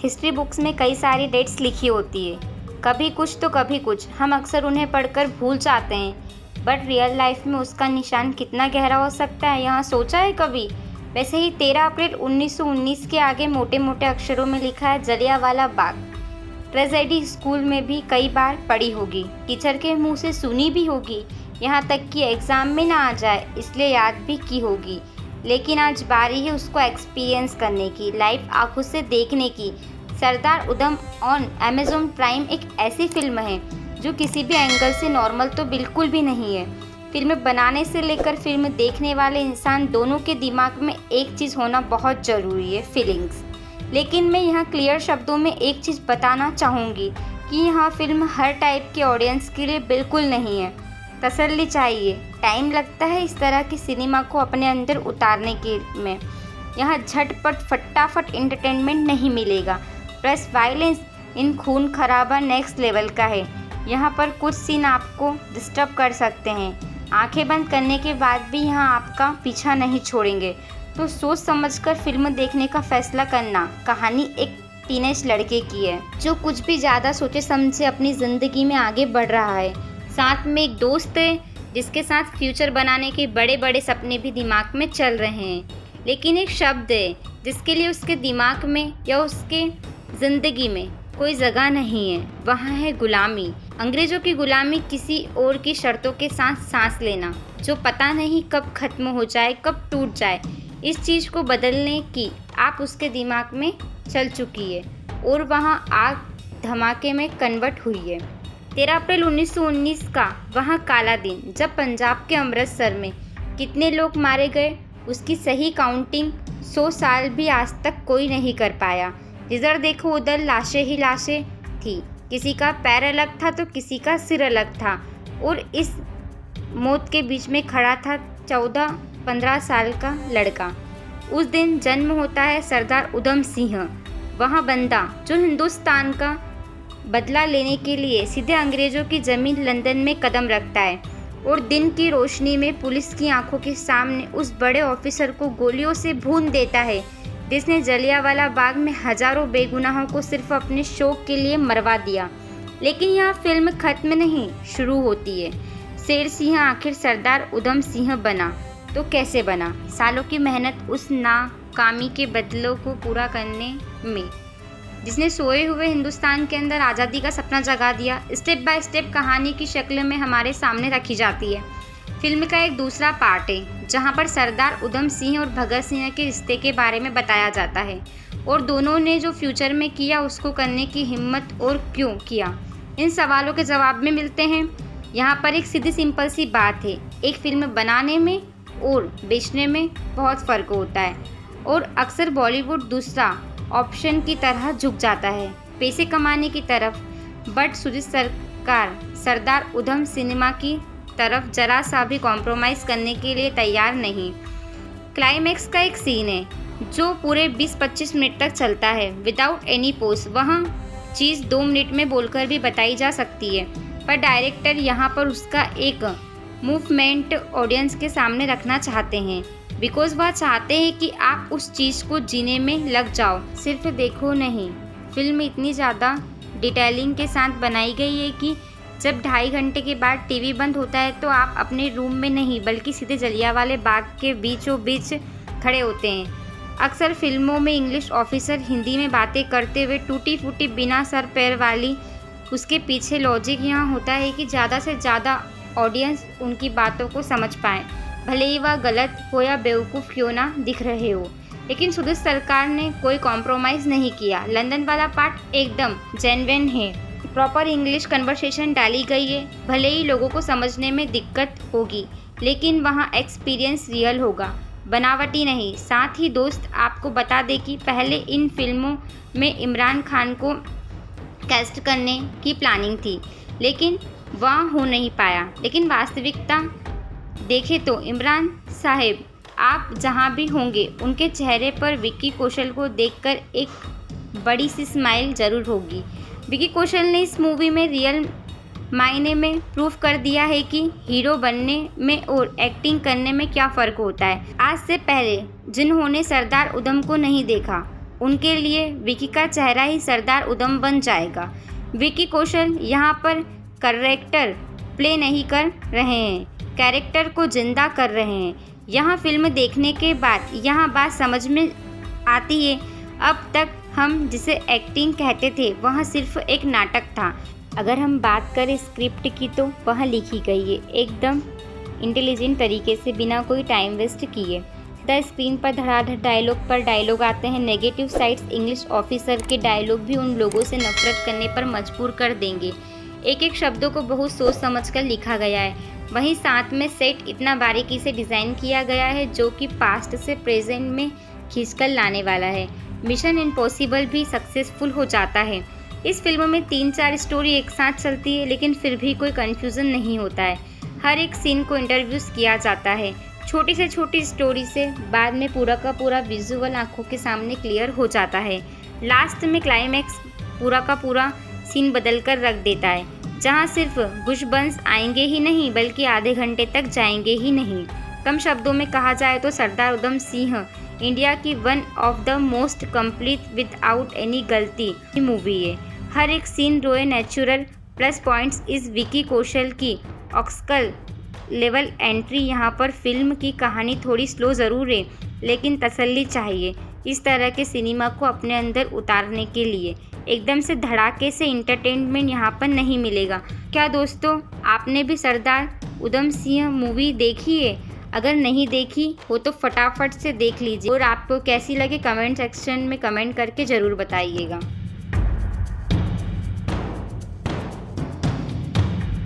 History books में कई सारी डेट्स लिखी होती है, कभी कुछ तो कभी कुछ। हम अक्सर उन्हें पढ़कर भूल जाते हैं, बट रियल लाइफ में उसका निशान कितना गहरा हो सकता है, यहाँ सोचा है कभी? वैसे ही 13 अप्रैल 1919 के आगे मोटे मोटे अक्षरों में लिखा है जलियांवाला बाग। ट्रेजेडी स्कूल में भी कई बार पढ़ी होगी, टीचर के मुंह से सुनी भी होगी, यहाँ तक कि एग्ज़ाम में ना आ जाए इसलिए याद भी की होगी। लेकिन आज बारी है उसको एक्सपीरियंस करने की, लाइव आंखों से देखने की। Sardar Udham on Amazon prime एक ऐसी फिल्म है जो किसी भी एंगल से नॉर्मल तो बिल्कुल भी नहीं है। फिल्म बनाने से लेकर फिल्म देखने वाले इंसान दोनों के दिमाग में एक चीज़ होना बहुत ज़रूरी है, फीलिंग्स। लेकिन मैं यहाँ क्लियर शब्दों में एक चीज़ बताना चाहूँगी कि यहाँ फिल्म हर टाइप के ऑडियंस के लिए बिल्कुल नहीं है। तसल्ली चाहिए, टाइम लगता है इस तरह की सिनेमा को अपने अंदर उतारने के में। यहाँ झटपट फटाफट एंटरटेनमेंट नहीं मिलेगा, प्लस वायलेंस इन खून खराबा नेक्स्ट लेवल का है। यहाँ पर कुछ सीन आपको डिस्टर्ब कर सकते हैं, आंखें बंद करने के बाद भी यहाँ आपका पीछा नहीं छोड़ेंगे। तो सोच समझकर फिल्म देखने का फैसला करना। कहानी एक टीनेज लड़के की है जो कुछ भी ज़्यादा सोचे समझे अपनी ज़िंदगी में आगे बढ़ रहा है। साथ में एक दोस्त है जिसके साथ फ्यूचर बनाने के बड़े बड़े सपने भी दिमाग में चल रहे हैं। लेकिन एक शब्द है जिसके लिए उसके दिमाग में या उसके ज़िंदगी में कोई जगह नहीं है, वहाँ है गुलामी। अंग्रेज़ों की गुलामी, किसी और की शर्तों के साथ सांस लेना जो पता नहीं कब ख़त्म हो जाए, कब टूट जाए। इस चीज़ को बदलने की आप उसके दिमाग में चल चुकी है और वहाँ आग धमाके में कन्वर्ट हुई है। 13 अप्रैल 1919 का वहाँ काला दिन, जब पंजाब के अमृतसर में कितने लोग मारे गए उसकी सही काउंटिंग 100 साल भी आज तक कोई नहीं कर पाया। जिधर देखो उधर लाशें ही लाशें थी, किसी का पैर अलग था तो किसी का सिर अलग था और इस मौत के बीच में खड़ा था 14-15 साल का लड़का। उस दिन जन्म होता है सरदार उधम सिंह, वह बंदा जो हिंदुस्तान का बदला लेने के लिए सीधे अंग्रेज़ों की ज़मीन लंदन में कदम रखता है और दिन की रोशनी में पुलिस की आंखों के सामने उस बड़े ऑफिसर को गोलियों से भून देता है जिसने जलियांवाला बाग में हजारों बेगुनाहों को सिर्फ अपने शौक के लिए मरवा दिया। लेकिन यह फिल्म खत्म नहीं, शुरू होती है। शेर सिंह आखिर सरदार उधम सिंह बना तो कैसे बना? सालों की मेहनत उस नाकामी के बदलों को पूरा करने में, जिसने सोए हुए हिंदुस्तान के अंदर आज़ादी का सपना जगा दिया। स्टेप बाय स्टेप कहानी की शक्ल में हमारे सामने रखी जाती है। फिल्म का एक दूसरा पार्ट है जहां पर सरदार उधम सिंह और भगत सिंह के रिश्ते के बारे में बताया जाता है और दोनों ने जो फ्यूचर में किया उसको करने की हिम्मत और क्यों किया, इन सवालों के जवाब में मिलते हैं। यहाँ पर एक सीधी सिंपल सी बात है, एक फिल्म बनाने में और बेचने में बहुत फ़र्क होता है और अक्सर बॉलीवुड दूसरा ऑप्शन की तरह झुक जाता है पैसे कमाने की तरफ, बट सुजीत सरकार सरदार उधम सिनेमा की तरफ जरा सा भी कॉम्प्रोमाइज़ करने के लिए तैयार नहीं। क्लाइमैक्स का एक सीन है जो पूरे 20-25 मिनट तक चलता है विदाउट एनी पोज। वह चीज़ 2 मिनट में बोलकर भी बताई जा सकती है, पर डायरेक्टर यहाँ पर उसका एक मूवमेंट ऑडियंस के सामने रखना चाहते हैं, बिकॉज वह चाहते हैं कि आप उस चीज़ को जीने में लग जाओ, सिर्फ देखो नहीं। फिल्म इतनी ज़्यादा डिटेलिंग के साथ बनाई गई है कि जब 2.5 घंटे के बाद टीवी बंद होता है तो आप अपने रूम में नहीं बल्कि सीधे जलियांवाले बाग के बीचों बीच खड़े होते हैं। अक्सर फिल्मों में इंग्लिश ऑफिसर हिंदी में बातें करते हुए टूटी फूटी बिना सर पैर वाली, उसके पीछे लॉजिक यहाँ होता है कि ज़्यादा से ज़्यादा ऑडियंस उनकी बातों को समझ पाए, भले ही वह गलत हो या बेवकूफ़ क्यों ना दिख रहे हो। लेकिन सुजीत सरकार ने कोई कॉम्प्रोमाइज़ नहीं किया। लंदन वाला पार्ट एकदम जेन्युइन है, प्रॉपर इंग्लिश कन्वर्सेशन डाली गई है। भले ही लोगों को समझने में दिक्कत होगी लेकिन वहाँ एक्सपीरियंस रियल होगा, बनावटी नहीं। साथ ही दोस्त आपको बता दें कि पहले इन फिल्मों में इमरान खान को कैस्ट करने की प्लानिंग थी लेकिन वह हो नहीं पाया। लेकिन वास्तविकता देखें तो इमरान साहब आप जहाँ भी होंगे उनके चेहरे पर विक्की कौशल को देखकर एक बड़ी सी स्माइल ज़रूर होगी। विक्की कौशल ने इस मूवी में रियल मायने में प्रूफ कर दिया है कि हीरो बनने में और एक्टिंग करने में क्या फ़र्क होता है। आज से पहले जिन्होंने सरदार उधम को नहीं देखा उनके लिए विकी का चेहरा ही सरदार उधम बन जाएगा। विकी कौशल यहाँ पर कैरेक्टर प्ले नहीं कर रहे हैं, कैरेक्टर को जिंदा कर रहे हैं। यहाँ फिल्म देखने के बाद यहाँ बात समझ में आती है, अब तक हम जिसे एक्टिंग कहते थे वह सिर्फ एक नाटक था। अगर हम बात करें स्क्रिप्ट की तो वह लिखी गई है एकदम इंटेलिजेंट तरीके से, बिना कोई टाइम वेस्ट किए। द स्क्रीन पर धड़ाधड़ डायलॉग पर डायलॉग आते हैं। नेगेटिव साइड्स इंग्लिश ऑफिसर के डायलॉग भी उन लोगों से नफरत करने पर मजबूर कर देंगे। एक एक शब्दों को बहुत सोच समझकर लिखा गया है। वहीं साथ में सेट इतना बारीकी से डिज़ाइन किया गया है जो कि पास्ट से प्रेजेंट में खींचकर लाने वाला है। मिशन इम्पॉसिबल भी सक्सेसफुल हो जाता है। इस फिल्म में 3-4 स्टोरी एक साथ चलती है, लेकिन फिर भी कोई कन्फ्यूज़न नहीं होता है। हर एक सीन को इंट्रोड्यूस किया जाता है। छोटी से छोटी स्टोरी से बाद में पूरा का पूरा विजुअल आंखों के सामने क्लियर हो जाता है। लास्ट में क्लाइमैक्स पूरा का पूरा सीन बदल कर रख देता है, जहां सिर्फ गुशबंस आएंगे ही नहीं बल्कि आधे घंटे तक जाएंगे ही नहीं। कम शब्दों में कहा जाए तो सरदार उधम सिंह इंडिया की one of the most complete without any गलती मूवी है। हर एक सीन रोए नेचुरल। प्लस पॉइंट्स इस विकी कौशल की ऑस्कर लेवल एंट्री। यहाँ पर फिल्म की कहानी थोड़ी स्लो ज़रूर है, लेकिन तसल्ली चाहिए इस तरह के सिनेमा को अपने अंदर उतारने के लिए। एकदम से धड़ाके से इंटरटेनमेंट यहाँ पर नहीं मिलेगा। क्या दोस्तों, आपने भी सरदार उधम सिंह मूवी देखी है? अगर नहीं देखी हो तो फटाफट से देख लीजिए, और आपको कैसी लगे कमेंट सेक्शन में कमेंट करके ज़रूर बताइएगा।